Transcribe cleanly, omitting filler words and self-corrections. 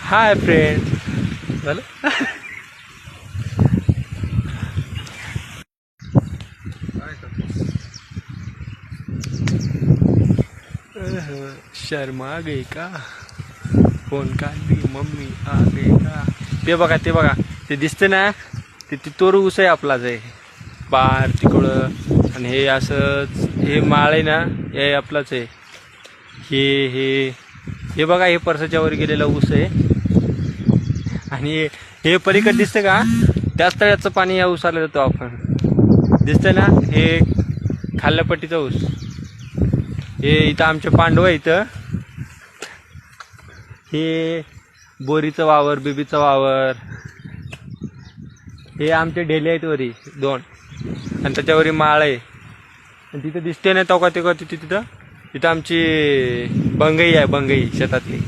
Hi friend झालं. शर्मा गई का फोन काढली मम्मी आ गई का. ते बघा ते दिसते ना ते तोर ऊस आहे आपलाच आहे पार तिकडं. आणि हे असंच हे माळ आहे ना हे आपलाच आहे. हे बघा हे परसाच्या वर गेलेला ऊस आहे. आणि हे पलीकडे दिसतं का त्याच तळ्याचं पाणी या ऊसाला जातो आपण दिसतंय ना. हे खाल्ल्यापट्टीचा ऊस. हे इथं आमचे पांडव आहे. इथं हे बोरीचं वावर बिबीचं वावर. हे आमचे ढेले आहेत वरी 2 आणि त्याच्यावरी माळ आहे. आणि तिथं दिसते ना तिथं आमची बंगई आहे बंगई शेतातली.